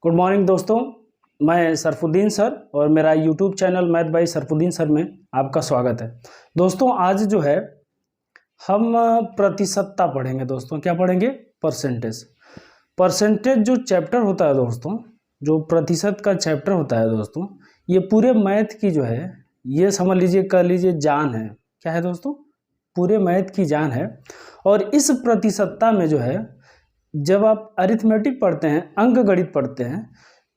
Good morning दोस्तों, मैं Sarfuddin sir और मेरा YouTube channel math by Sarfuddin sir में आपका स्वागत है। दोस्तों आज जो है हम प्रतिशतता पढ़ेंगे। दोस्तों क्या पढ़ेंगे? परसेंटेज। परसेंटेज जो चैप्टर होता है दोस्तों, जो प्रतिशत का चैप्टर होता है दोस्तों, ये पूरे मैथ की जो है, ये समझ लीजिए, कर लीजिए जान है। क्या है दोस्तों? पूरे मैथ की जान है। और इस प्रतिशतता में जो है, जब आप अरिथमेटिक पढ़ते हैं, अंक गणित पढ़ते हैं,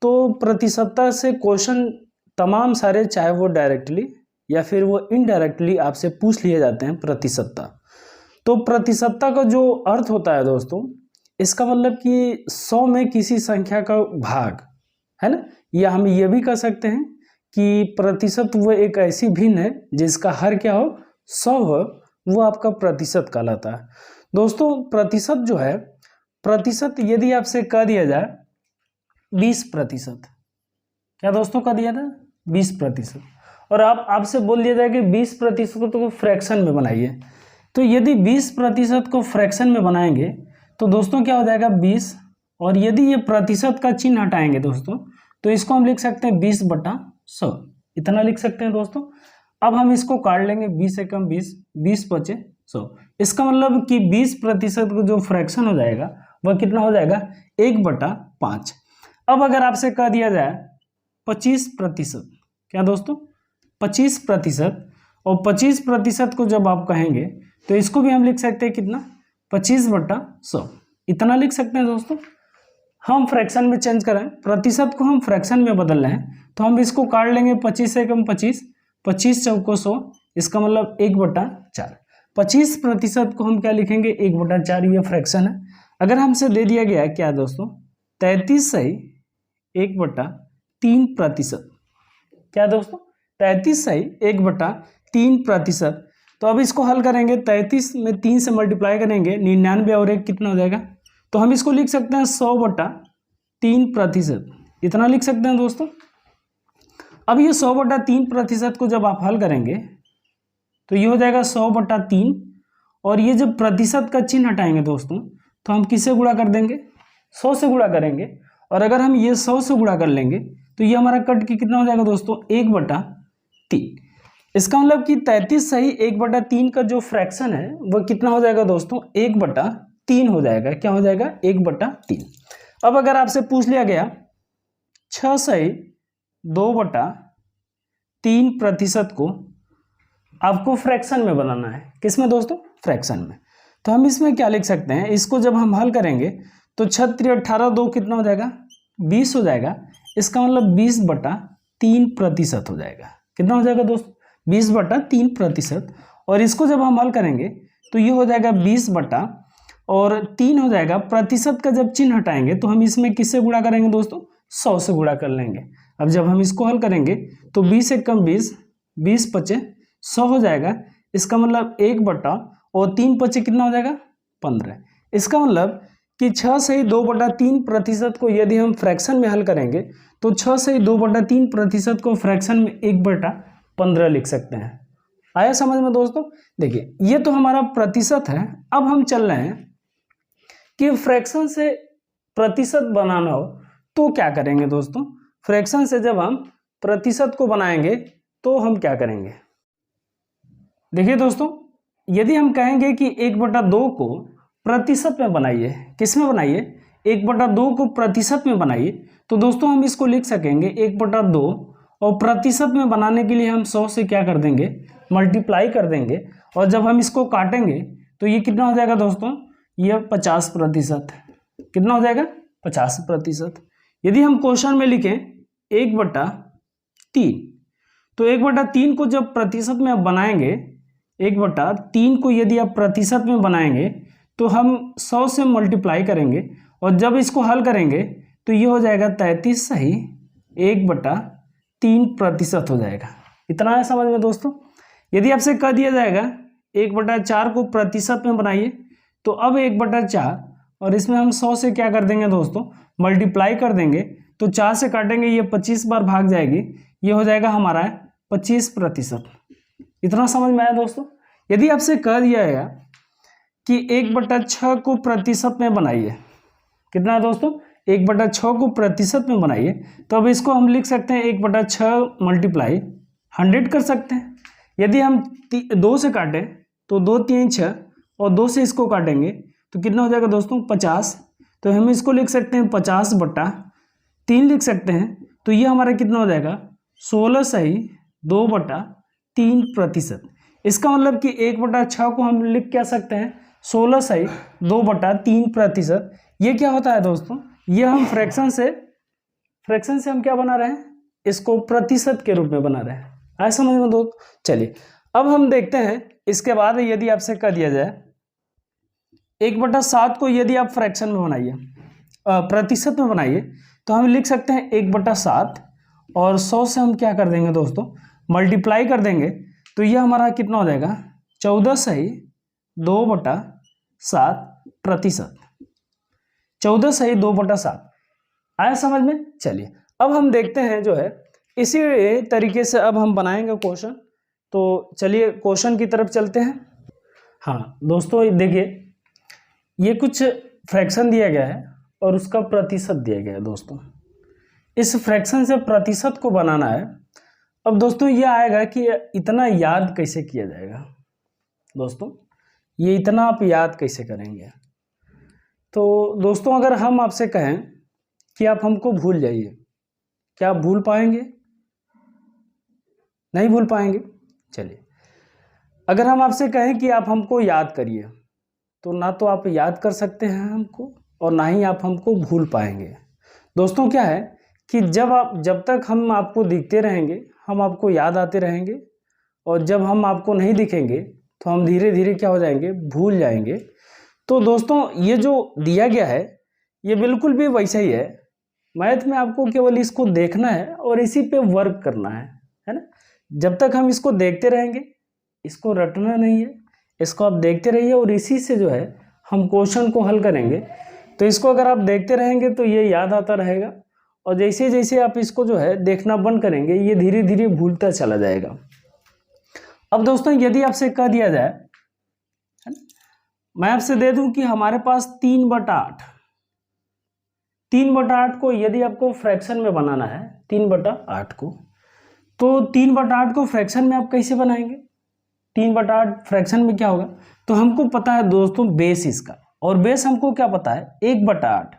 तो प्रतिशतता से क्वेश्चन तमाम सारे, चाहे वो डायरेक्टली या फिर वो इनडायरेक्टली आपसे पूछ लिए जाते हैं प्रतिशतता। तो प्रतिशतता का जो अर्थ होता है दोस्तों, इसका मतलब कि 100 में किसी संख्या का भाग है ना, या हम ये भी कह सकते हैं कि प्रतिशत वो एक ऐसी भिन्न है जिसका हर क्या हो, 100 हो, वो आपका प्रतिशत कहलाता है। दोस्तों प्रतिशत जो है, प्रतिशत यदि आपसे कह दिया जाए 20%, क्या दोस्तों कह दिया था 20%, और आपसे बोल दिया जाए कि 20% को फ्रैक्शन में बनाइए, तो यदि 20% को फ्रैक्शन में बनाएंगे तो दोस्तों क्या हो जाएगा 20, और यदि ये प्रतिशत का चिन्ह हटाएंगे दोस्तों, तो इसको हम लिख सकते हैं 20/100, इतना लिख सकते हैं दोस्तों। अब हम इसको काट लेंगे, 20 से कम 20, 20 बचे 100। इसका मतलब कि 20% को जो फ्रैक्शन हो जाएगा वह कितना हो जाएगा, 1/5। अब अगर आपसे कह दिया जाए 25%, क्या दोस्तों 25%, और 25% को जब आप कहेंगे तो इसको भी हम लिख सकते हैं कितना, 25/100, इतना लिख सकते हैं दोस्तों। हम फ्रैक्शन में चेंज करें, प्रतिशत को हम फ्रैक्शन में बदल रहे हैं, तो हम इसको काट लेंगे, 25 से कम 25, 25 चौको 100, इसका मतलब 1/4। 25% को हम क्या लिखेंगे, 1/4, ये फ्रैक्शन है। अगर हमसे दे दिया गया क्या दोस्तों, 33 सही 1/3%, क्या दोस्तों 33 सही 1/3%। तो अब इसको हल करेंगे, 33 में 3 से मल्टीप्लाई करेंगे, 99 और 1 कितना हो जाएगा, तो हम इसको लिख सकते हैं 100/3%, इतना लिख सकते हैं दोस्तों। अब ये 100/3% को जब आप हल करेंगे तो ये हो जाएगा 100/3, और ये जब प्रतिशत का चिन्ह हटाएंगे दोस्तों, तो हम किससे गुणा कर देंगे, 100 से गुणा करेंगे, और अगर हम ये 100 से गुणा कर लेंगे तो ये हमारा कट के कितना हो जाएगा दोस्तों, 1/3। इसका मतलब कि 33 सही 1/3 का जो फ्रैक्शन है वह कितना हो जाएगा दोस्तों, 1/3 हो जाएगा। क्या हो जाएगा, 1/3। अब अगर आपसे पूछ लिया गया 6 सही 2/3% को आपको फ्रैक्शन में बनाना है, किसमें दोस्तों, फ्रैक्शन में, तो हम इसमें क्या लिख सकते हैं, इसको जब हम हल करेंगे तो 6 × 18 2 कितना हो जाएगा, 20 हो जाएगा। इसका मतलब 20/3% हो जाएगा। कितना हो जाएगा दोस्तों, 20/3%, और इसको जब हम हल करेंगे तो ये हो जाएगा 20/3 हो जाएगा। प्रतिशत का जब चिन्ह हटाएंगे तो हम इसमें किससे गुणा करेंगे दोस्तों, 100 से गुणा कर लेंगे। अब जब हम इसको हल करेंगे तो 20 से कम 20, 20 बचे 100 हो जाएगा। इसका मतलब 1/3 बचे कितना हो जाएगा, 15। इसका मतलब कि 6 से 2/3% को यदि हम फ्रैक्शन में हल करेंगे तो 6 से 2/3% को फ्रैक्शन में 1/15 लिख सकते हैं। आया समझ में दोस्तों? देखिए ये तो हमारा प्रतिशत है। अब हम चल रहे हैं कि फ्रैक्शन से प्रतिशत बनाना हो तो क्या करेंगे दोस्तों। फ्रैक्शन से जब हम प्रतिशत को बनाएंगे तो हम क्या करेंगे, देखिए दोस्तों, यदि हम कहेंगे कि 1/2 को प्रतिशत में बनाइए, किस में बनाइए, 1/2 को प्रतिशत में बनाइए, तो दोस्तों हम इसको लिख सकेंगे 1/2, और प्रतिशत में बनाने के लिए हम 100 से क्या कर देंगे, मल्टीप्लाई कर देंगे, और जब हम इसको काटेंगे तो ये कितना हो जाएगा दोस्तों, ये 50%। कितना हो जाएगा, 50%। यदि हम क्वेश्चन में लिखें 1/3, तो 1/3 को जब प्रतिशत में आप बनाएंगे, 1/3 को यदि आप प्रतिशत में बनाएंगे तो हम 100 से मल्टीप्लाई करेंगे, और जब इसको हल करेंगे तो ये हो जाएगा 33 सही 1/3% हो जाएगा। इतना है समझ में दोस्तों। यदि आपसे कह दिया जाएगा 1/4 को प्रतिशत में बनाइए, तो अब 1/4, और इसमें हम 100 से क्या कर देंगे दोस्तों, मल्टीप्लाई कर देंगे, तो 4 से काटेंगे, ये 25 बार भाग जाएगी, ये हो जाएगा हमारा 25%। इतना समझ में आया दोस्तों। यदि आपसे कह दिया गया कि 1/6 को प्रतिशत में बनाइए, कितना है दोस्तों, 1/6 को प्रतिशत में बनाइए तो अब इसको हम लिख सकते हैं 1/6 मल्टीप्लाई 100 कर सकते हैं। यदि हम 2 से काटें तो 2 3 6 और 2 से इसको काटेंगे तो कितना हो जाएगा दोस्तों 50। तो हम इसको लिख सकते हैं 50/3 लिख सकते हैं। तो ये हमारा कितना हो जाएगा 16/2/3%। इसका मतलब कि 1/6 को हम लिख क्या सकते हैं 16/2/3%। ये क्या होता है दोस्तों, ये हम फ्रैक्शन से हम क्या बना रहे हैं, इसको प्रतिशत के रूप में बना रहे हैं। आए समझ में दोस्त। चलिए अब हम देखते हैं इसके बाद यदि आपसे कह दिया जाए 1/7 को यदि आप फ्रैक्शन में बनाइए प्रतिशत में बनाइए तो हम लिख सकते हैं 1/7 और 100 से हम क्या कर देंगे दोस्तों मल्टीप्लाई कर देंगे तो यह हमारा कितना हो जाएगा 14/2/7%। 14/2/7 आया समझ में। चलिए अब हम देखते हैं जो है इसी तरीके से अब हम बनाएंगे क्वेश्चन। तो चलिए क्वेश्चन की तरफ चलते हैं। हाँ दोस्तों देखिए ये कुछ फ्रैक्शन दिया गया है और उसका प्रतिशत दिया गया है दोस्तों। इस फ्रैक्शन से प्रतिशत को बनाना है। अब दोस्तों ये आएगा कि इतना याद कैसे किया जाएगा दोस्तों, ये इतना आप याद कैसे करेंगे। तो दोस्तों अगर हम आपसे कहें कि आप हमको भूल जाइए, क्या आप भूल पाएंगे? नहीं भूल पाएंगे। चलिए अगर हम आपसे कहें कि आप हमको याद करिए तो ना तो आप याद कर सकते हैं हमको और ना ही आप हमको भूल पाएंगे। दोस्तों क्या है कि जब तक हम आपको दिखते रहेंगे हम आपको याद आते रहेंगे और जब हम आपको नहीं दिखेंगे तो हम धीरे धीरे क्या हो जाएंगे भूल जाएंगे। तो दोस्तों ये जो दिया गया है ये बिल्कुल भी वैसा ही है। मैथ में आपको केवल इसको देखना है और इसी पे वर्क करना है ना। जब तक हम इसको देखते रहेंगे, इसको रटना नहीं है, इसको आप देखते रहिए और इसी से जो है हम क्वेश्चन को हल करेंगे। तो इसको अगर आप देखते रहेंगे तो ये याद आता रहेगा और जैसे जैसे आप इसको जो है देखना बंद करेंगे ये धीरे धीरे भूलता चला जाएगा। अब दोस्तों यदि आपसे कह दिया जाए है ना, मैं आपसे दे दूं कि हमारे पास 3/8 को यदि आपको फ्रैक्शन में बनाना है 3/8 को, तो 3/8 को फ्रैक्शन में आप कैसे बनाएंगे? 3/8 फ्रैक्शन में क्या होगा, तो हमको पता है दोस्तों बेस इसका, और बेस हमको क्या पता है 1/8।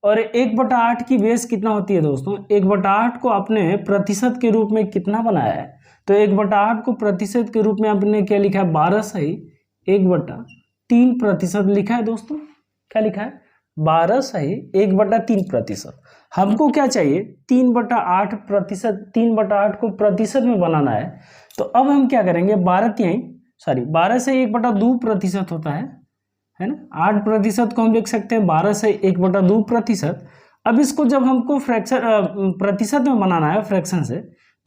और 1/8 की बेस कितना होती है दोस्तों, 1/8 को आपने प्रतिशत के रूप में कितना बनाया है, तो 1/8 को प्रतिशत के रूप में आपने क्या लिखा है 12/1/3% लिखा है दोस्तों। क्या लिखा है 12/1/3%। हमको क्या चाहिए 3/8 को प्रतिशत में बनाना है। तो अब हम क्या करेंगे 12 से 1/2% होता है ना। 8% को हम लिख सकते हैं 12 से 1/2%। अब इसको जब हमको फ्रैक्शन प्रतिशत में बनाना है फ्रैक्शन से,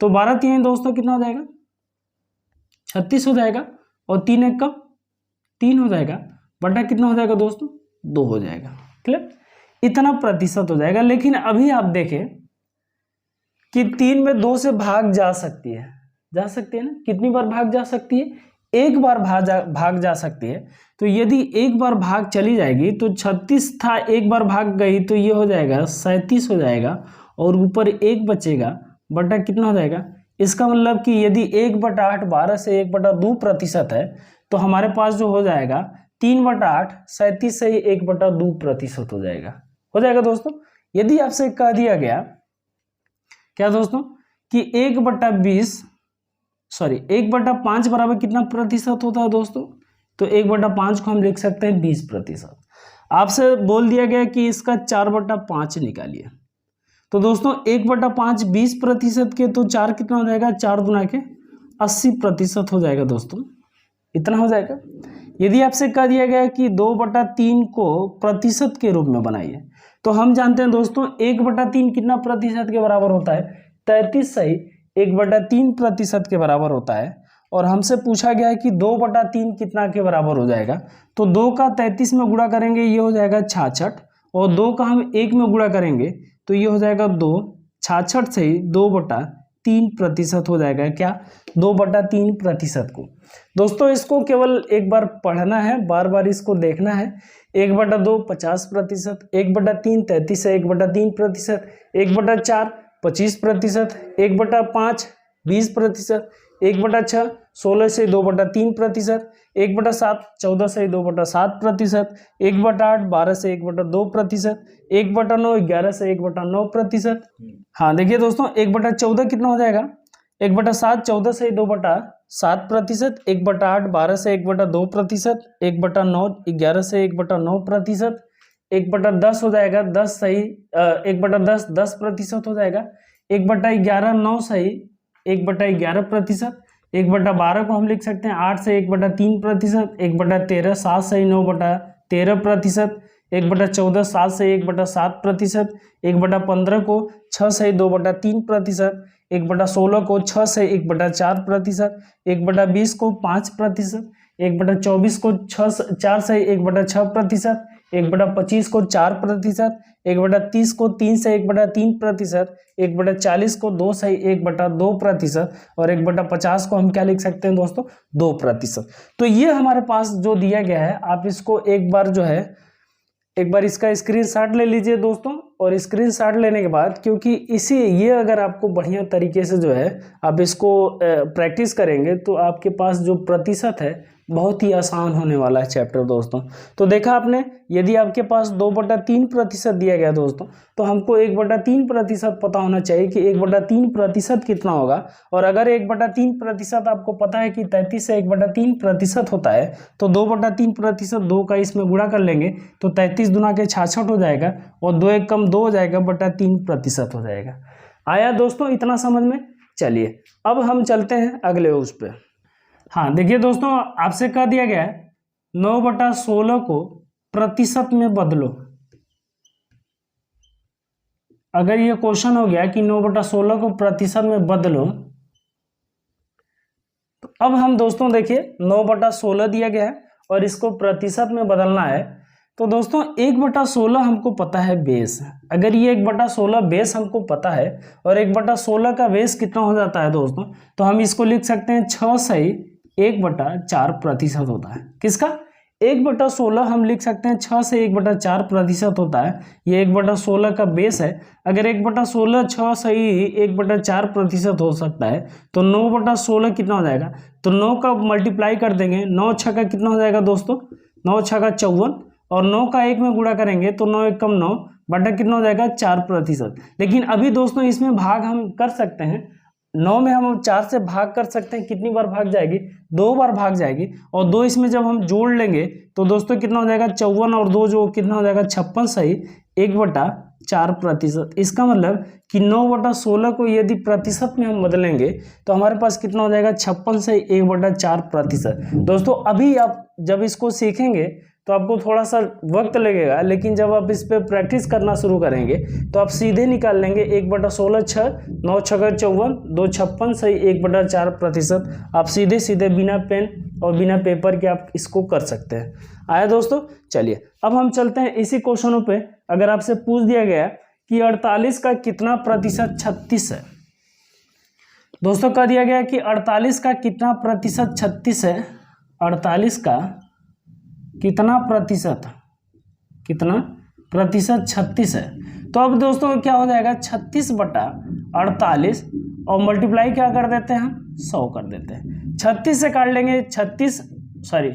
तो 12 दोस्तों कितना हो जाएगा 36 हो जाएगा और 3 1 का 3 हो जाएगा बटा कितना हो जाएगा दोस्तों 2 हो जाएगा। क्लियर, इतना प्रतिशत हो जाएगा। लेकिन अभी आप देखें कि 3 में 2 से भाग जा सकती है ना। कितनी बार भाग जा सकती है, एक बार भाग जा सकती है। तो यदि एक बार भाग चली जाएगी तो 36 था, एक बार भाग गई तो ये हो जाएगा 37 हो जाएगा और ऊपर 1 बचेगा बटा कितना हो जाएगा। इसका मतलब कि यदि 1/8 12 से 1/2% है तो हमारे पास जो हो जाएगा 3/8 37 से 1/2% हो जाएगा दोस्तों। यदि आपसे कह दिया गया क्या दोस्तों कि 1/5 बराबर कितना प्रतिशत होता है दोस्तों, तो 1/5 को हम लिख सकते हैं 20%। आपसे बोल दिया गया कि इसका 4/5 निकालिए, तो दोस्तों 1/5 20% के, तो 4 कितना हो जाएगा 4 गुना के 80% हो जाएगा दोस्तों, इतना हो जाएगा। यदि आपसे कह दिया गया कि 2/3 को प्रतिशत के रूप में बनाइए, तो हम जानते हैं दोस्तों 1/3 कितना प्रतिशत के बराबर होता है 33/1/3% के बराबर होता है। और हमसे पूछा गया है कि 2/3 कितना के बराबर हो जाएगा, तो 2 का 33 में गुणा करेंगे ये हो जाएगा 66 और 2 का हम 1 में गुणा करेंगे तो ये हो जाएगा 2। 66 से 2/3 3% हो जाएगा। क्या? 2/3% को। दोस्तों इसको केवल एक बार पढ़ना है, बार बार इसको देखना है। 1/2 50%, 1/3 33 है, 1/3%, 1/4 25%, 1/5 20%, 1/6 16 से 2/3%, 1/7 14 से 2/7%, 1/8 12 से 1/2%, 1/9 11 से 1/9%। हाँ देखिए दोस्तों, 1/14 कितना हो जाएगा? 1/7 14 से 2/7%, 1/8 12 से 1/2%, 1/9 11 से 1/9%, 1/10 हो जाएगा 10 सही, 1/10 10% हो जाएगा, 1/11 9 सही, 1/11%, 1/12 को हम लिख सकते हैं 8 से 1/3%, 1/13 7 सही 9/13%, 1/14 7 से 1/7%, 1/15 को 6 से 2/3%, 1/16 को 6 से 1/4%, 1/20 को 5%, 1/24 को 4 से 1/6%, 1/25 को 4%, 1/30 को 3 से 1/3%, 1/40 को 2 से 1/2% और 1/50 को हम क्या लिख सकते हैं दोस्तों? 2%। तो ये हमारे पास जो दिया गया है, आप इसको एक बार इसका स्क्रीनशॉट ले लीजिए दोस्तों। और स्क्रीनशॉट लेने के बाद, क्योंकि ये अगर आपको बढ़िया तरीके से जो है आप इसको प्रैक्टिस करेंगे तो आपके पास जो प्रतिशत है बहुत ही आसान होने वाला है चैप्टर दोस्तों। तो देखा आपने, यदि आपके पास 2/3% दिया गया दोस्तों, तो हमको 1/3% पता होना चाहिए कि 1/3% कितना होगा। और अगर 1/3% आपको पता है कि 33 से 1/3% होता है, तो 2/3% 2 का इसमें गुणा कर लेंगे तो 33 दूना के 66 हो जाएगा और 2 एक कम 2 हो जाएगा, 3% हो जाएगा। आया दोस्तों इतना समझ में? चलिए अब हम चलते हैं अगले उस पर। हाँ देखिए दोस्तों, आपसे कह दिया गया है 9/16 को प्रतिशत में बदलो। अगर ये क्वेश्चन हो गया कि 9/16 को प्रतिशत में बदलो, तो अब हम दोस्तों देखिए 9/16 दिया गया है और इसको प्रतिशत में बदलना है। तो दोस्तों 1/16 हमको पता है बेस। अगर ये 1/16 बेस हमको पता है और 1/16 का बेस कितना हो जाता है दोस्तों, तो हम इसको लिख सकते हैं 6 सही 1/4% होता है। किसका? 1/16 हम लिख सकते हैं 6 से 1/4% होता है। ये 1/16 का बेस है। अगर 1/16 6 सही 1/4% हो सकता है, तो 9/16 कितना हो जाएगा? तो 9 का मल्टीप्लाई कर देंगे, 9 6 का कितना हो जाएगा दोस्तों? 9 6 का 54 और 9 का 1 में गुणा करेंगे तो 9 1 कम 9 बटा कितना हो जाएगा? 4%। लेकिन अभी दोस्तों इसमें भाग हम कर सकते हैं, 9 में हम 4 से भाग कर सकते हैं। कितनी बार भाग जाएगी? 2 बार भाग जाएगी। और 2 इसमें जब हम जोड़ लेंगे तो दोस्तों कितना हो जाएगा? 54 और 2 जो कितना हो जाएगा? 56 सही 1/4%। इसका मतलब कि 9/16 को यदि प्रतिशत में हम बदलेंगे तो हमारे पास कितना हो जाएगा? 56 से 1/4%। दोस्तों अभी आप जब इसको सीखेंगे तो आपको थोड़ा सा वक्त लगेगा, लेकिन जब आप इस पर प्रैक्टिस करना शुरू करेंगे तो आप सीधे निकाल लेंगे 1/16 6 9 6 54 2 56 सही 1/4%। आप सीधे सीधे बिना पेन और बिना पेपर के आप इसको कर सकते हैं। आया दोस्तों? चलिए अब हम चलते हैं इसी क्वेश्चनों पे। अगर आपसे पूछ दिया गया कि 48 का कितना प्रतिशत 36 है, दोस्तों कह दिया गया कि 48 का कितना प्रतिशत 36 है, 48 का कितना प्रतिशत 36 है। तो अब दोस्तों क्या हो जाएगा? 36/48 और मल्टीप्लाई क्या कर देते हैं हम? 100 कर देते हैं। 36 से काट लेंगे, 36 सॉरी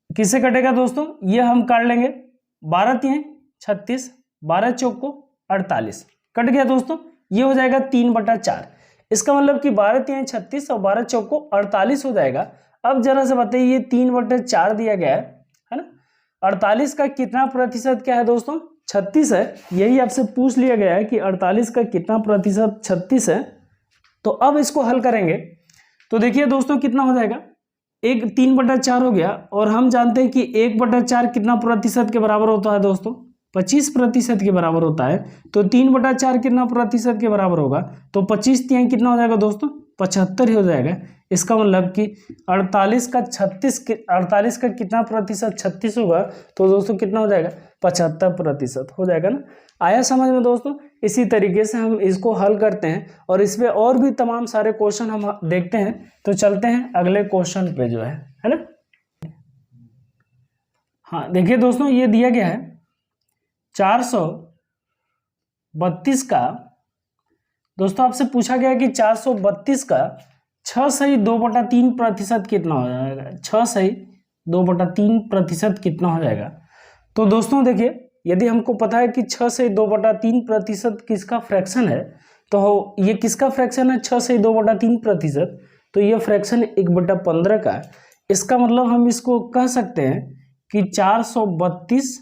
किससे कटेगा दोस्तों? ये हम काट लेंगे 12 3 36 12 चौक को 48 कट गया दोस्तों। ये हो जाएगा 3/4। इसका मतलब कि 12 3 36 और 12 चौक को 48 हो जाएगा। अब जरा से बताइए, ये 3/4 दिया गया है ना। 48 का कितना प्रतिशत क्या है दोस्तों? 36 है। यही आपसे पूछ लिया गया है कि 48 का कितना प्रतिशत 36 है। तो अब इसको हल करेंगे तो देखिए दोस्तों कितना हो जाएगा? 3/4 हो गया और हम जानते हैं कि 1/4 कितना प्रतिशत के बराबर होता है दोस्तों? 25% के बराबर होता है। तो 3/4 कितना प्रतिशत के बराबर होगा? तो 25 3 कितना हो जाएगा दोस्तों? 75 ही हो जाएगा। इसका मतलब कि 48 का कितना प्रतिशत 36 होगा, तो दोस्तों कितना हो जाएगा 75% हो जाएगा ना। आया समझ में दोस्तों। इसी तरीके से हम इसको हल करते हैं और इसमें और भी तमाम सारे क्वेश्चन हम देखते हैं। तो चलते हैं अगले क्वेश्चन पे जो है ना। हाँ देखिए दोस्तों, ये दिया गया है 432 का, दोस्तों आपसे पूछा गया कि 432 का 6/2/3% कितना हो जाएगा। 6/2/3% कितना हो जाएगा। तो दोस्तों देखिए, यदि हमको पता है कि 6/2/3% किसका फ्रैक्शन है, तो ये किसका फ्रैक्शन है 6/2/3%, तो ये फ्रैक्शन 1/15 का है। इसका मतलब हम इसको कह सकते हैं कि 432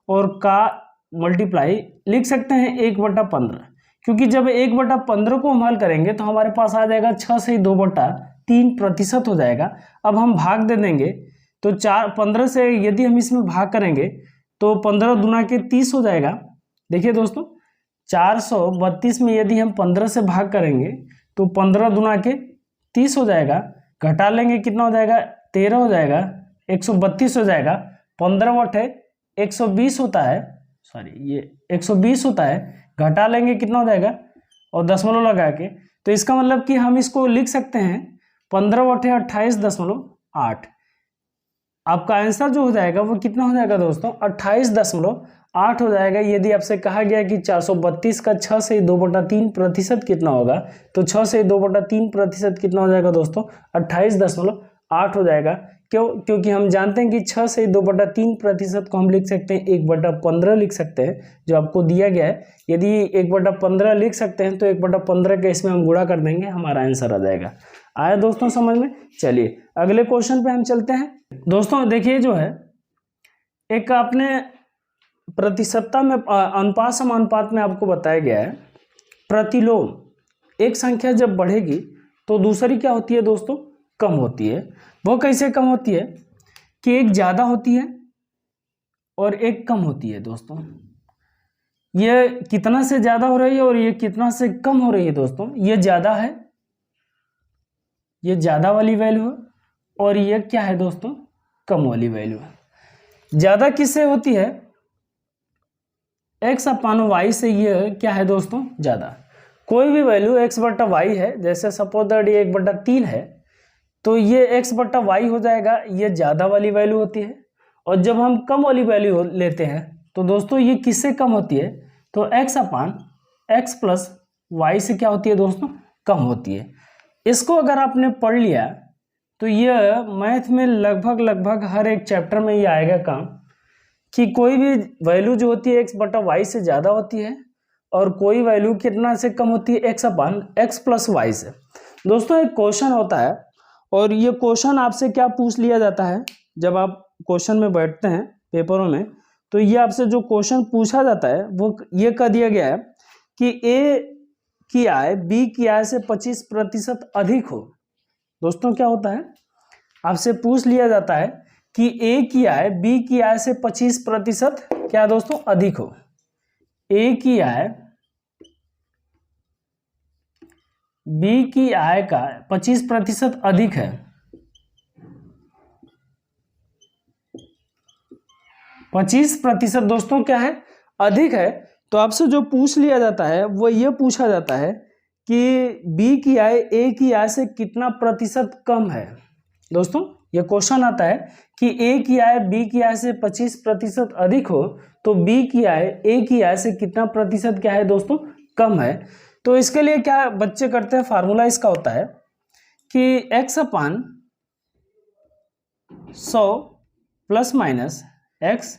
और का मल्टीप्लाई लिख सकते हैं 1/15, क्योंकि जब 1/15 को हम हल करेंगे तो हमारे पास आ जाएगा 6/2/3% हो जाएगा। अब हम भाग दे देंगे तो 15 से यदि हम इसमें भाग करेंगे तो 15 दूना के 30 हो जाएगा। देखिए दोस्तों, 432 में यदि हम 15 से भाग करेंगे तो 15 दूना के 30 हो जाएगा। घटा लेंगे कितना हो जाएगा 13 हो जाएगा, 132 हो जाएगा। 15 × 120 होता है, सॉरी ये 120 होता है। घटा लेंगे कितना हो जाएगा और दशमलव लगा के, तो इसका मतलब कि हम इसको लिख सकते हैं 15 × 28.8। आपका आंसर जो हो जाएगा वो कितना हो जाएगा दोस्तों 28.8 हो जाएगा। यदि आपसे कहा गया कि 432 का 6/2/3% कितना होगा, तो 6/2/3% कितना हो जाएगा दोस्तों 28.8 हो जाएगा। क्यों? क्योंकि हम जानते हैं कि 6/2/3% को हम लिख सकते हैं 1/15 लिख सकते हैं, जो आपको दिया गया है। यदि 1/15 लिख सकते हैं तो 1/15 के इसमें हम गुणा कर देंगे, हमारा आंसर आ जाएगा। आया दोस्तों समझ में। चलिए अगले क्वेश्चन पे हम चलते हैं। दोस्तों देखिए, जो है एक आपने प्रतिशतता में अनुपात समानुपात में आपको बताया गया है, प्रतिलोम एक संख्या जब बढ़ेगी तो दूसरी क्या होती है दोस्तों कम होती है। वो कैसे कम होती है कि एक ज़्यादा होती है और एक कम होती है। दोस्तों ये कितना से ज़्यादा हो रही है और ये कितना से कम हो रही है। दोस्तों ये ज़्यादा है, ये ज़्यादा वाली वैल्यू है, और ये क्या है दोस्तों कम वाली वैल्यू है। ज़्यादा किससे होती है x/y से। ये क्या है दोस्तों ज़्यादा। कोई भी वैल्यू x/y है, जैसे सपोज दैट ये 1/3 है, तो ये x/y हो जाएगा, ये ज़्यादा वाली वैल्यू होती है। और जब हम कम वाली वैल्यू लेते हैं तो दोस्तों ये किससे कम होती है, तो x/x + y से क्या होती है दोस्तों कम होती है। इसको अगर आपने पढ़ लिया तो ये मैथ में लगभग हर एक चैप्टर में ये आएगा काम, कि कोई भी वैल्यू जो होती है x/y से ज़्यादा होती है और कोई वैल्यू कितना से कम होती है x/x + y से। दोस्तों एक क्वेश्चन होता है, और ये क्वेश्चन आपसे क्या पूछ लिया जाता है जब आप क्वेश्चन में बैठते हैं पेपरों में, तो ये आपसे जो क्वेश्चन पूछा जाता है वो ये कह दिया गया है कि a की आय b की आय से 25% अधिक हो। दोस्तों क्या होता है, आपसे पूछ लिया जाता है कि a की आय b की आय से 25% क्या दोस्तों अधिक हो। a की आय b की आय का 25% अधिक है। 25% दोस्तों क्या है अधिक है। तो आपसे जो पूछ लिया जाता है वो ये पूछा जाता है कि b की आय a की आय से कितना प्रतिशत कम है। दोस्तों ये क्वेश्चन आता है कि a की आय b की आय से 25% अधिक हो, तो b की आय a की आय से कितना प्रतिशत क्या है दोस्तों कम है। तो इसके लिए क्या बच्चे करते हैं, फार्मूला इसका होता है कि x/100 ± x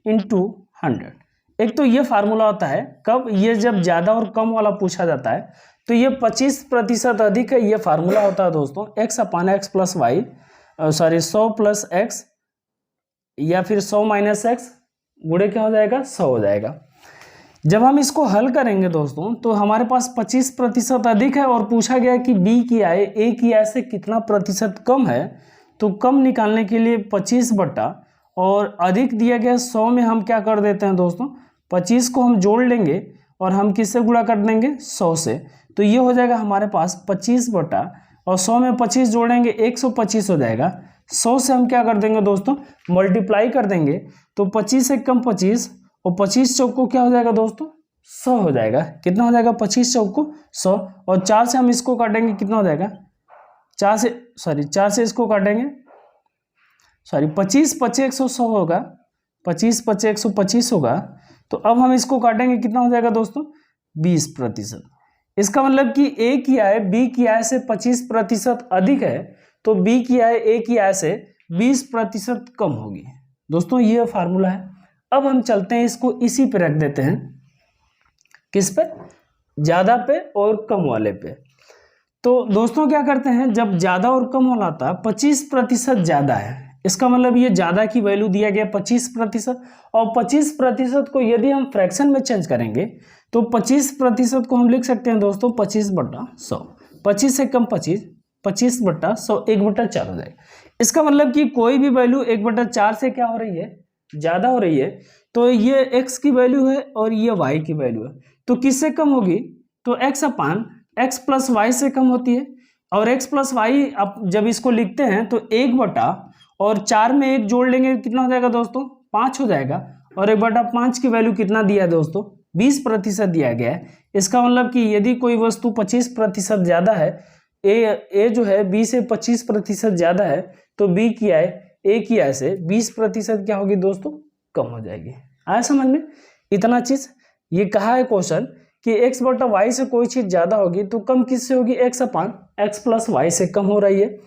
× 100। एक तो ये फार्मूला होता है कब, ये जब ज़्यादा और कम वाला पूछा जाता है, तो ये 25% अधिक है, ये फार्मूला होता है दोस्तों x/x + y, सॉरी 100 + x, या फिर 100 - x गुणे क्या हो जाएगा 100 हो जाएगा। जब हम इसको हल करेंगे दोस्तों तो हमारे पास 25% अधिक है और पूछा गया कि b की आय a की आय से कितना प्रतिशत कम है। तो कम निकालने के लिए 25 बटा और अधिक दिया गया 100 में हम क्या कर देते हैं दोस्तों 25 को हम जोड़ लेंगे और हम किससे गुणा कर देंगे 100 से। तो ये हो जाएगा हमारे पास 25 बटा और 100 में 25 जोड़ेंगे 125 हो जाएगा। 100 से हम क्या कर देंगे दोस्तों, मल्टीप्लाई कर देंगे, तो 25 से कम 25 और 25 चौक को क्या हो जाएगा दोस्तों, 100 हो जाएगा। कितना हो जाएगा, 25 चौक को 100, और 4 से हम इसको काटेंगे, कितना हो जाएगा, 4 से इसको काटेंगे, 25 5 100 होगा, 25 5 125 होगा। तो अब हम इसको काटेंगे, कितना हो जाएगा दोस्तों, 20%। इसका मतलब कि ए की आय बी की आय से 25% अधिक है, तो बी की आय ए की आय से 20% कम होगी। दोस्तों ये फार्मूला है। अब हम चलते हैं, इसको इसी पे रख देते हैं, किस पे, ज्यादा पे और कम वाले पे। तो दोस्तों क्या करते हैं, जब ज्यादा और कम वाला था 25% ज्यादा है, इसका मतलब ये ज्यादा की वैल्यू दिया गया 25%, और 25% को यदि हम फ्रैक्शन में चेंज करेंगे तो 25% को हम लिख सकते हैं दोस्तों 25/100। 25 से कम 25, 25/100, 1/4 हो जाएगा। इसका मतलब कि कोई भी वैल्यू 1/4 से क्या हो रही है, ज्यादा हो रही है, तो ये x की वैल्यू है और ये y की वैल्यू है, तो किससे कम होगी, तो x प्लस वाई से कम होती है। और x प्लस वाई आप जब इसको लिखते हैं तो 1 और 4 में 1 जोड़ लेंगे, कितना हो जाएगा दोस्तों, 5 हो जाएगा। और 1/5 की वैल्यू कितना दिया है दोस्तों, 20% दिया गया है। इसका मतलब कि यदि कोई वस्तु 25% ज्यादा है, ए जो है b से 25% ज्यादा है, तो b की आय ए की आय से 20% क्या होगी दोस्तों, कम हो जाएगी। आया समझ में, इतना चीज ये कहा है क्वेश्चन कि x/y से कोई चीज ज्यादा होगी तो कम किससे होगी, x प्लस वाई से कम हो रही है।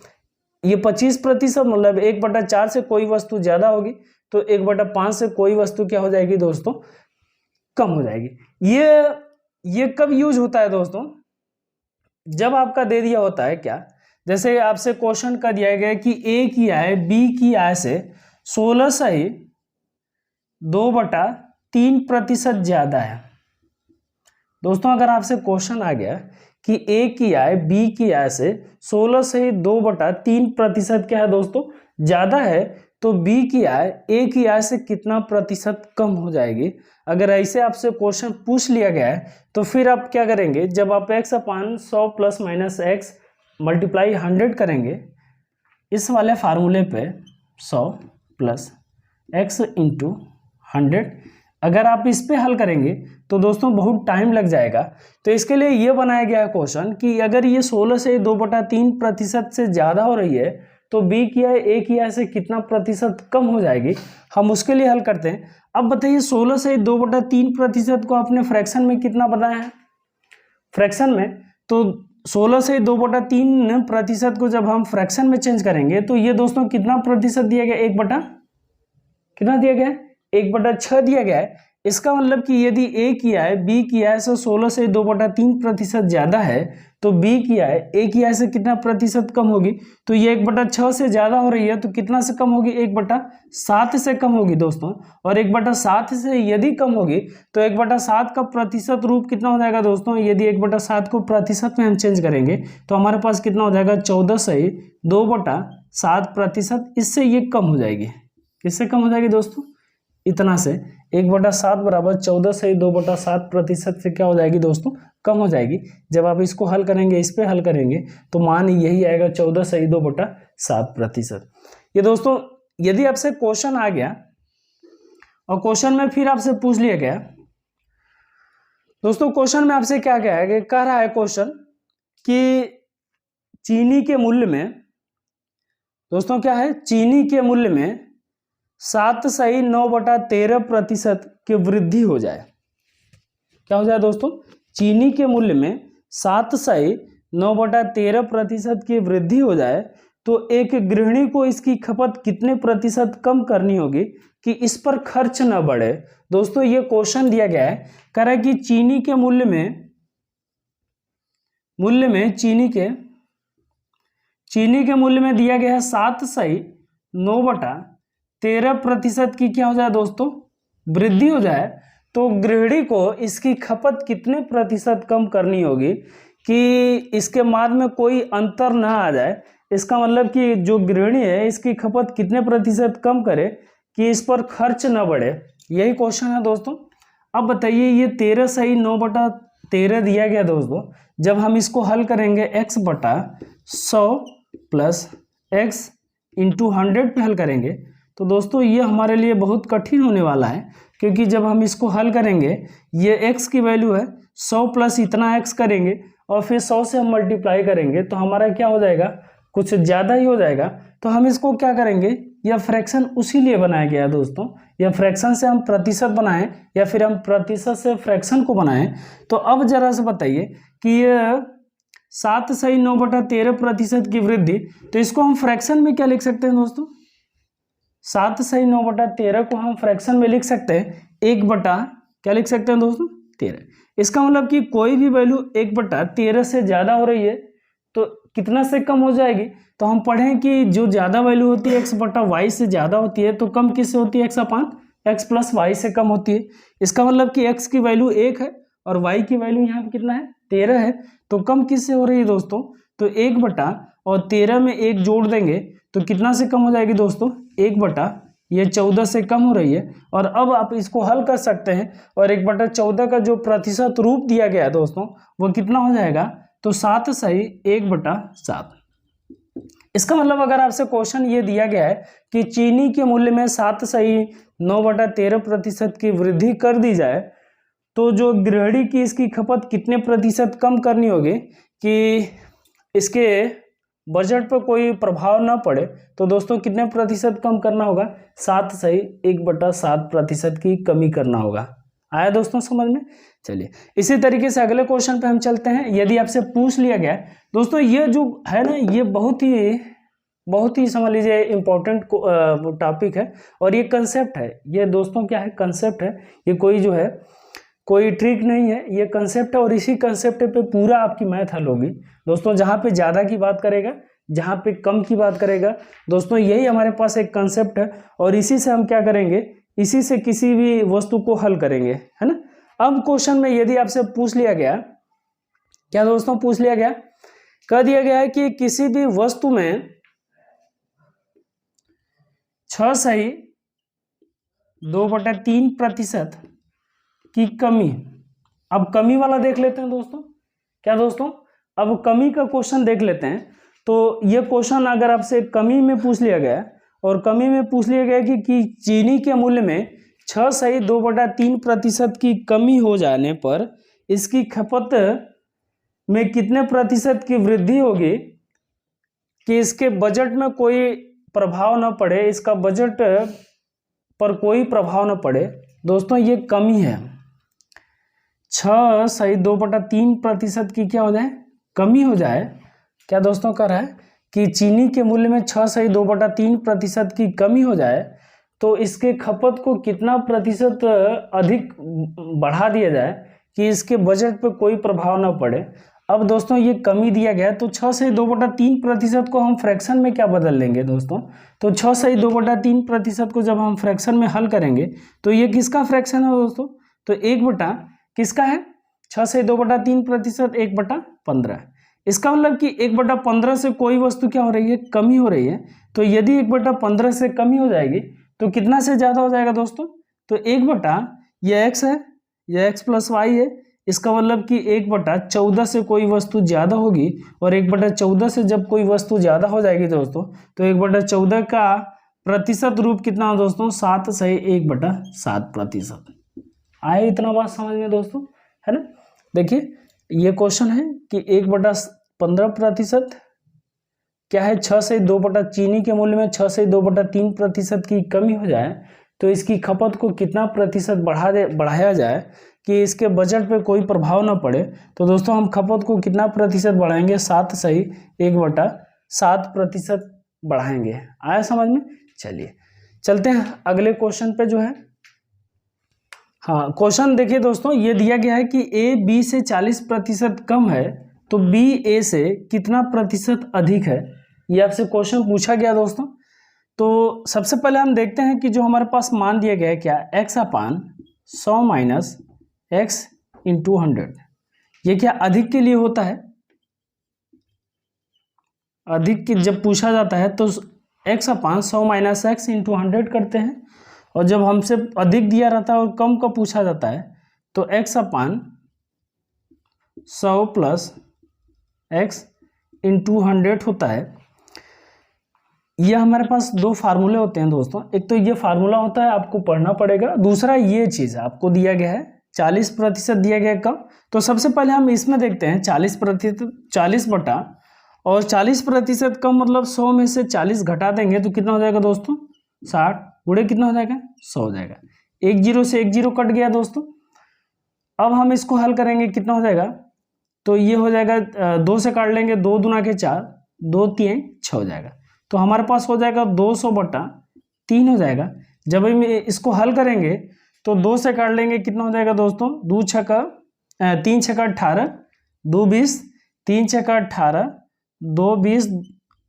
ये 25% मतलब 1/4 से कोई वस्तु ज्यादा होगी, तो 1/5 से कोई वस्तु क्या हो जाएगी दोस्तों, कम हो जाएगी। ये कब यूज होता है दोस्तों, जब आपका दे दिया होता है क्या, जैसे आपसे क्वेश्चन का दिया गया है कि ए की आय बी की आय से 16 सही 2/3% ज्यादा है। दोस्तों अगर आपसे क्वेश्चन आ गया कि ए की आय बी की आय से 16 से 2/3% क्या है दोस्तों, ज्यादा है, तो बी की आय ए की आय से कितना प्रतिशत कम हो जाएगी। अगर ऐसे आपसे क्वेश्चन पूछ लिया गया है तो फिर आप क्या करेंगे, जब आप x/100 + -x × 100 करेंगे, इस वाले फार्मूले पे 100 + x × 100, अगर आप इस पे हल करेंगे तो दोस्तों बहुत टाइम लग जाएगा। तो इसके लिए ये बनाया गया है क्वेश्चन कि अगर ये 16 से 2/3% से ज़्यादा हो रही है तो बी की आय ए की आय से कितना प्रतिशत कम हो जाएगी, हम उसके लिए हल करते हैं। अब बताइए 16 से 2/3% को आपने फ्रैक्शन में कितना बनाया है, फ्रैक्शन में, तो 16 से 2/3% को जब हम फ्रैक्शन में चेंज करेंगे तो ये दोस्तों कितना प्रतिशत दिया गया, कितना दिया गया, 1/6 दिया गया है। इसका मतलब कि यदि ए की आय बी की आय से 16 से 2/3% ज्यादा है, तो बी की आय ए की आय से कितना प्रतिशत कम होगी, तो ये 1/6 से ज्यादा हो रही है, तो कितना से कम होगी, 1/7 से कम होगी दोस्तों। और 1/7 से यदि कम होगी तो 1/7 का प्रतिशत रूप कितना हो जाएगा दोस्तों, यदि 1/7 को प्रतिशत में हम चेंज करेंगे तो हमारे पास कितना हो जाएगा, 14 से 2/7%। इससे ये कम हो जाएगी, किससे कम हो जाएगी दोस्तों, इतना से 1/7 बराबर 14 से 2/7% से क्या हो जाएगी दोस्तों, कम हो जाएगी। जब आप इसको हल करेंगे, इस पे हल करेंगे, तो मान यही आएगा 14 से 2/7%। ये दोस्तों यदि आपसे क्वेश्चन आ गया और क्वेश्चन में फिर आपसे पूछ लिया गया, दोस्तों क्वेश्चन में आपसे क्या कहा है, कह रहा है क्वेश्चन कि चीनी के मूल्य में, दोस्तों क्या है, चीनी के मूल्य में 7.9/13% की वृद्धि हो जाए। क्या हो जाए दोस्तों, चीनी के मूल्य में 7.9/13% की वृद्धि हो जाए, तो एक गृहिणी को इसकी खपत कितने प्रतिशत कम करनी होगी कि इस पर खर्च न बढ़े। दोस्तों ये क्वेश्चन दिया गया है, कह रहा है कि चीनी के मूल्य में दिया गया है 7.9/13% की क्या हो जाए दोस्तों, वृद्धि हो जाए, तो गृहिणी को इसकी खपत कितने प्रतिशत कम करनी होगी कि इसके बाद में कोई अंतर ना आ जाए। इसका मतलब कि जो गृहिणी है इसकी खपत कितने प्रतिशत कम करे कि इस पर खर्च न बढ़े, यही क्वेश्चन है दोस्तों। अब बताइए ये 13.9/13 दिया गया दोस्तों, जब हम इसको हल करेंगे x/100 100 प्लस x इंटू 100 पे हल करेंगे तो दोस्तों ये हमारे लिए बहुत कठिन होने वाला है, क्योंकि जब हम इसको हल करेंगे ये x की वैल्यू है 100 प्लस इतना x करेंगे और फिर 100 से हम मल्टीप्लाई करेंगे तो हमारा क्या हो जाएगा, कुछ ज़्यादा ही हो जाएगा। तो हम इसको क्या करेंगे, यह फ्रैक्शन उसी लिए बनाया गया है दोस्तों, यह फ्रैक्शन से हम प्रतिशत बनाएं या फिर हम प्रतिशत से फ्रैक्शन को बनाएं। तो अब जरा से बताइए कि ये 7/9/13% की वृद्धि, तो इसको हम फ्रैक्शन में क्या लिख सकते हैं दोस्तों, 7/9/13 को हम फ्रैक्शन में लिख सकते हैं 1 क्या लिख सकते हैं दोस्तों, 13। इसका मतलब कि कोई भी वैल्यू 1/13 से ज़्यादा हो रही है तो कितना से कम हो जाएगी। तो हम पढ़ें कि जो ज़्यादा वैल्यू होती है x/y से ज़्यादा होती है, तो कम किससे होती है, x प्लस y से कम होती है। इसका मतलब कि x की वैल्यू 1 है और y की वैल्यू यहाँ पे कितना है, 13 है, तो कम किससे हो रही है दोस्तों, तो 1/13 में 1 जोड़ देंगे तो कितना से कम हो जाएगी दोस्तों, 1/14 से कम हो रही है। और अब आप इसको हल कर सकते हैं और 1/14 का जो प्रतिशत रूप दिया गया है दोस्तों वो कितना हो जाएगा, तो 7/1/7। इसका मतलब अगर आपसे क्वेश्चन ये दिया गया है कि चीनी के मूल्य में 7/9/13% की वृद्धि कर दी जाए तो जो गृहिणी की इसकी खपत कितने प्रतिशत कम करनी होगी कि इसके बजट पर कोई प्रभाव ना पड़े, तो दोस्तों कितने प्रतिशत कम करना होगा, 7/1/7% की कमी करना होगा। आया दोस्तों समझ में। चलिए इसी तरीके से अगले क्वेश्चन पे हम चलते हैं। यदि आपसे पूछ लिया गया दोस्तों, ये जो है ना ये बहुत ही समझ लीजिए इम्पोर्टेंट टॉपिक है और ये कंसेप्ट है, ये दोस्तों क्या है, कंसेप्ट है, ये कोई जो है कोई ट्रिक नहीं है, ये कंसेप्ट है और इसी कंसेप्ट पे पूरा आपकी मैथ हल होगी दोस्तों। जहाँ पे ज़्यादा की बात करेगा, जहाँ पे कम की बात करेगा दोस्तों, यही हमारे पास एक कंसेप्ट है और इसी से हम क्या करेंगे, इसी से किसी भी वस्तु को हल करेंगे, है ना। अब क्वेश्चन में यदि आपसे पूछ लिया गया, क्या दोस्तों पूछ लिया गया, कह दिया गया है कि किसी भी वस्तु में 6/2/3% की कमी। अब कमी वाला देख लेते हैं दोस्तों, क्या दोस्तों, अब कमी का क्वेश्चन देख लेते हैं। तो ये क्वेश्चन अगर आपसे कमी में पूछ लिया गया और कमी में पूछ लिया गया कि चीनी के मूल्य में 6/2/3% की कमी हो जाने पर इसकी खपत में कितने प्रतिशत की वृद्धि होगी कि इसके बजट में कोई प्रभाव न पड़े, इसका बजट पर कोई प्रभाव न पड़े। दोस्तों ये कमी है, 6/2/3% की क्या हो जाए, कमी हो जाए। क्या दोस्तों कर रहा है कि चीनी के मूल्य में 6/2/3% की कमी हो जाए तो इसके खपत को कितना प्रतिशत अधिक बढ़ा दिया जाए कि इसके बजट पर कोई प्रभाव ना पड़े। अब दोस्तों ये कमी दिया गया तो 6/2/3% को हम फ्रैक्शन में क्या बदल लेंगे दोस्तों, तो 6/2/3% को जब हम फ्रैक्शन में हल करेंगे तो ये किसका फ्रैक्शन है दोस्तों, तो 1 किसका है, 6/2/3% 1/15। इसका मतलब कि 1/15 से कोई वस्तु क्या हो रही है, कमी हो रही है। तो यदि 1/15 से कमी हो जाएगी तो कितना से ज़्यादा हो जाएगा दोस्तों, तो 1 यह x है, यह x प्लस वाई है। इसका मतलब कि 1/14 से कोई वस्तु ज़्यादा होगी और 1/14 से जब कोई वस्तु ज़्यादा हो जाएगी दोस्तों तो 1/14 का प्रतिशत रूप कितना हो दोस्तों, 7/1/7%। आए इतना बात समझ में दोस्तों, है ना। देखिए ये क्वेश्चन है कि 1/15% क्या है, 6/2 चीनी के मूल्य में 6/2/3% की कमी हो जाए तो इसकी खपत को कितना प्रतिशत बढ़ाया जाए कि इसके बजट पे कोई प्रभाव ना पड़े। तो दोस्तों हम खपत को कितना प्रतिशत बढ़ाएंगे, 7/1/7% बढ़ाएंगे। आया समझ में। चलिए चलते हैं अगले क्वेश्चन पे जो है। हाँ क्वेश्चन देखिए दोस्तों, ये दिया गया है कि ए बी से 40% कम है तो बी ए से कितना प्रतिशत अधिक है, ये आपसे क्वेश्चन पूछा गया दोस्तों। तो सबसे पहले हम देखते हैं कि जो हमारे पास मान दिया गया है क्या, x/100 माइनस x इंटू 100, ये क्या अधिक के लिए होता है। अधिक की जब पूछा जाता है तो x/100 माइनस x इंटू 100 करते हैं और जब हमसे अधिक दिया रहता है और कम का पूछा जाता है तो x/100 प्लस x इंटू 100 होता है। ये हमारे पास दो फार्मूले होते हैं दोस्तों, एक तो ये फार्मूला होता है, आपको पढ़ना पड़ेगा, दूसरा ये चीज़ आपको दिया गया है 40% दिया गया है कम। तो सबसे पहले हम इसमें देखते हैं 40%, 40 बटा और 40% कम मतलब 100 में से 40 घटा देंगे तो कितना हो जाएगा दोस्तों 60, गुणे कितना हो जाएगा 100 हो जाएगा। एक जीरो से एक जीरो कट गया दोस्तों। अब हम इसको हल करेंगे, कितना हो जाएगा, तो ये हो जाएगा 2 से काट लेंगे, 2 दूना के 4, 2 3 6 हो जाएगा। तो हमारे पास हो जाएगा 200 बटा 3 हो जाएगा। जब हम इसको हल करेंगे तो 2 से काट लेंगे, कितना हो जाएगा दोस्तों 2 छक्का 3 छक्का 18, 2 20, 3 छक्का 18, 2 20,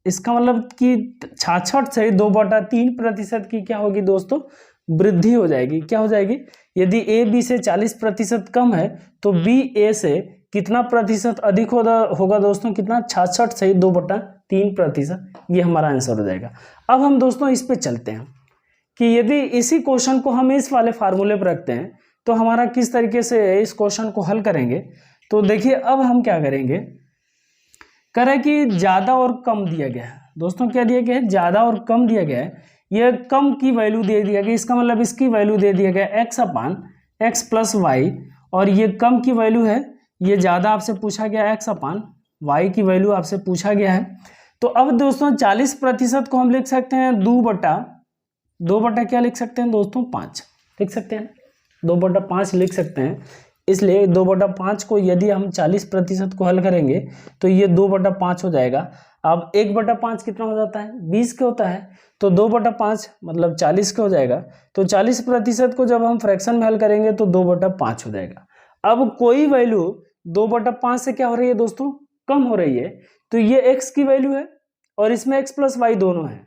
इसका मतलब कि 66 से 2/3% की क्या होगी दोस्तों वृद्धि हो जाएगी। क्या हो जाएगी, यदि ए बी से 40% कम है तो बी ए से कितना प्रतिशत अधिक होगा दोस्तों, कितना 66 से 2/3%। ये हमारा आंसर हो जाएगा। अब हम दोस्तों इस पे चलते हैं कि यदि इसी क्वेश्चन को हम इस वाले फार्मूले पर रखते हैं तो हमारा किस तरीके से इस क्वेश्चन को हल करेंगे। तो देखिए अब हम क्या करेंगे, करें कि ज़्यादा और कम दिया गया है दोस्तों, क्या दिया गया है ज़्यादा और कम दिया गया है। यह कम की वैल्यू दे दिया गया, इसका मतलब इसकी वैल्यू दे दिया गया x/x प्लस वाई, और ये कम की वैल्यू है, ये ज़्यादा आपसे पूछा गया x/y की वैल्यू आपसे पूछा गया है। तो अब दोस्तों 40% को हम लिख सकते हैं 2 बटा क्या लिख सकते हैं दोस्तों 5 लिख सकते हैं, 2/5 लिख सकते हैं। इसलिए 2/5 को यदि हम 40% को हल करेंगे तो ये 2/5 हो जाएगा। अब 1/5 कितना हो जाता है 20 के होता है, तो 2/5 मतलब 40 के हो जाएगा। तो 40% को जब हम फ्रैक्शन में हल करेंगे तो 2/5 हो जाएगा। अब कोई वैल्यू 2/5 से क्या हो रही है दोस्तों कम हो रही है, तो ये x की वैल्यू है और इसमें x प्लस वाई दोनों है।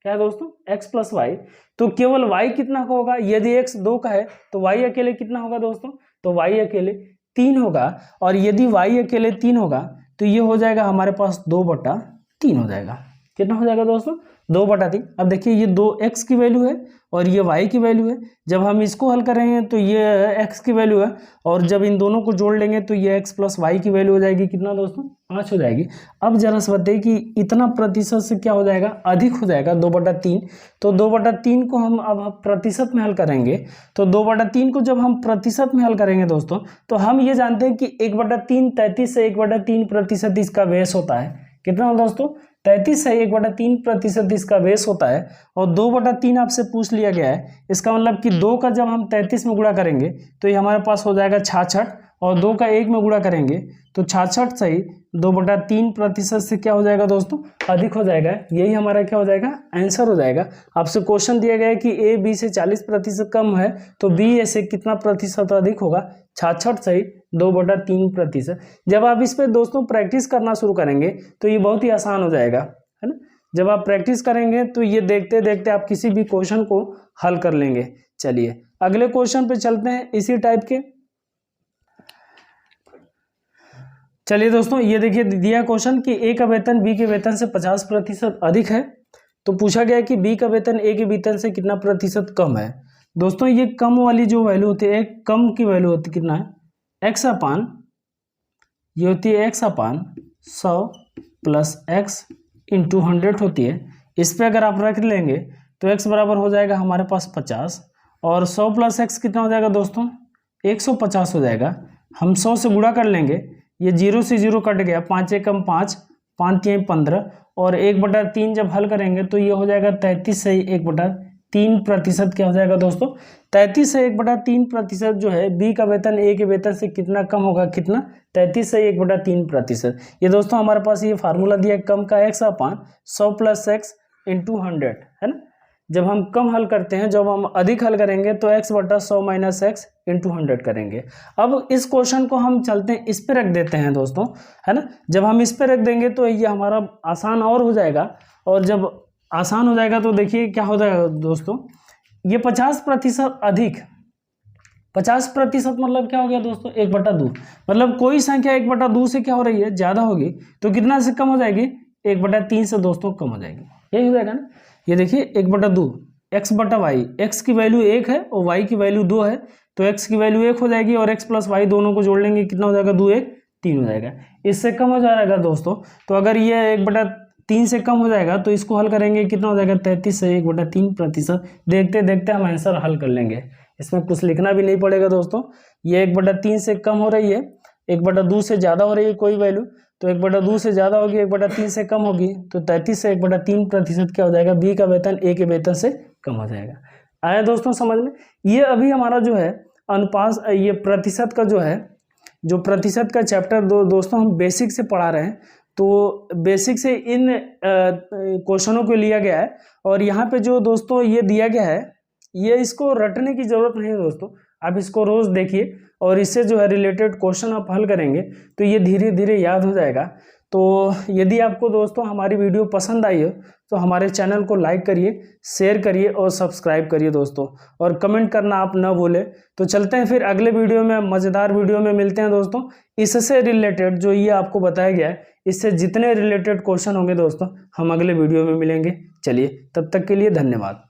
क्या है दोस्तों x प्लस वाई, तो केवल y कितना का होगा, यदि x 2 का है तो y अकेले कितना होगा दोस्तों, तो y अकेले 3 होगा, और यदि y अकेले 3 होगा तो ये हो जाएगा हमारे पास 2/3 हो जाएगा। कितना हो जाएगा दोस्तों 2/3। अब देखिए ये 2x की वैल्यू है और ये y की वैल्यू है। जब हम इसको हल करेंगे तो ये x की वैल्यू है, और जब इन दोनों को जोड़ लेंगे तो ये x प्लस वाई की वैल्यू हो जाएगी, कितना दोस्तों 5 हो जाएगी। अब जरा से बताइए कि इतना प्रतिशत से क्या हो जाएगा अधिक हो जाएगा 2/3। तो 2/3 को हम अब प्रतिशत में हल करेंगे, तो 2/3 को जब हम प्रतिशत में हल करेंगे दोस्तों तो हम ये जानते हैं कि 1/3 33 से 1/3% इसका बेस होता है। कितना दोस्तों 33 से 1/3% इसका बेस होता है, और 2/3 आपसे पूछ लिया गया है। इसका मतलब कि 2 का जब हम 33 में गुणा करेंगे तो ये हमारे पास हो जाएगा 66, और 2 का 1 में गुणा करेंगे तो 66 से 2/3% से क्या हो जाएगा दोस्तों अधिक हो जाएगा। यही हमारा क्या हो जाएगा आंसर हो जाएगा। आपसे क्वेश्चन दिया गया है कि ए बी से 40% कम है तो बी ए से कितना प्रतिशत अधिक होगा, 66 से 2/3%। जब आप इस पे दोस्तों प्रैक्टिस करना शुरू करेंगे तो ये बहुत ही आसान हो जाएगा, है ना। जब आप प्रैक्टिस करेंगे तो ये देखते देखते आप किसी भी क्वेश्चन को हल कर लेंगे। चलिए अगले क्वेश्चन पे चलते हैं इसी टाइप के। चलिए दोस्तों ये देखिए दिया क्वेश्चन कि ए का वेतन बी के वेतन से 50% अधिक है, तो पूछा गया कि बी का वेतन ए के वेतन से कितना प्रतिशत कम है। दोस्तों ये कम वाली जो वैल्यू होती है, कम की वैल्यू होती है कितना है x/, ये होती है x/100 प्लस x इंटू 100 होती है। इस पर अगर आप रख लेंगे तो x बराबर हो जाएगा हमारे पास 50, और 100 प्लस x कितना हो जाएगा दोस्तों 150 हो जाएगा। हम 100 से गुणा कर लेंगे, ये 0 से 0 कट गया, 5 एकम 5, 5 3 15, और 1/3 जब हल करेंगे तो ये हो जाएगा 33 से 1/3% क्या हो जाएगा दोस्तों 33 से 1/3% जो है बी का वेतन ए के वेतन से कितना कम होगा, कितना 33 से 1/3%। ये दोस्तों हमारे पास ये फार्मूला दिया कम का x/100 प्लस x इंटू 100 है ना। जब हम कम हल करते हैं, जब हम अधिक हल करेंगे तो x/100 माइनस x इंटू 100 करेंगे। अब इस क्वेश्चन को हम चलते हैं इस पे रख देते हैं दोस्तों, है ना। जब हम इस पे रख देंगे तो ये हमारा आसान और हो जाएगा, और जब आसान हो जाएगा तो देखिए क्या हो जाएगा दोस्तों, ये 50% अधिक, 50% मतलब क्या हो गया दोस्तों 1/2, मतलब कोई संख्या 1/2 से क्या हो रही है ज़्यादा होगी तो कितना से कम हो जाएगी 1/3 से दोस्तों कम हो जाएगी। यही हो जाएगा ना। ये देखिए 1/2 x/y, x की वैल्यू 1 है और y की वैल्यू 2 है, तो x की वैल्यू 1 हो जाएगी और x प्लस वाई दोनों को जोड़ लेंगे कितना हो जाएगा 2 1 3 हो जाएगा। इससे कम हो जाएगा दोस्तों। तो अगर ये 1/3 से कम हो जाएगा तो इसको हल करेंगे, कितना हो जाएगा 33 से 1/3%। देखते देखते हम आंसर हल कर लेंगे, इसमें कुछ लिखना भी नहीं पड़ेगा दोस्तों। ये 1/3 से कम हो रही है, 1/2 से ज़्यादा हो रही है कोई वैल्यू, तो 1/2 से ज़्यादा होगी, 1/3 से कम होगी, तो 33 से 1/3% क्या हो जाएगा, बी का वेतन ए के वेतन से कम हो जाएगा। आया दोस्तों समझ में। ये अभी हमारा जो है अनुपात, ये प्रतिशत का जो है, जो प्रतिशत का चैप्टर दोस्तों हम बेसिक से पढ़ा रहे हैं, तो बेसिक से इन क्वेश्चनों को लिया गया है। और यहाँ पे जो दोस्तों ये दिया गया है, ये इसको रटने की जरूरत नहीं है दोस्तों, आप इसको रोज देखिए और इससे जो है रिलेटेड क्वेश्चन आप हल करेंगे तो ये धीरे धीरे याद हो जाएगा। तो यदि आपको दोस्तों हमारी वीडियो पसंद आई हो तो हमारे चैनल को लाइक करिए, शेयर करिए और सब्सक्राइब करिए दोस्तों, और कमेंट करना आप न भूलें। तो चलते हैं फिर अगले वीडियो में, मज़ेदार वीडियो में मिलते हैं दोस्तों। इससे रिलेटेड जो ये आपको बताया गया है, इससे जितने रिलेटेड क्वेश्चन होंगे दोस्तों हम अगले वीडियो में मिलेंगे। चलिए तब तक के लिए धन्यवाद।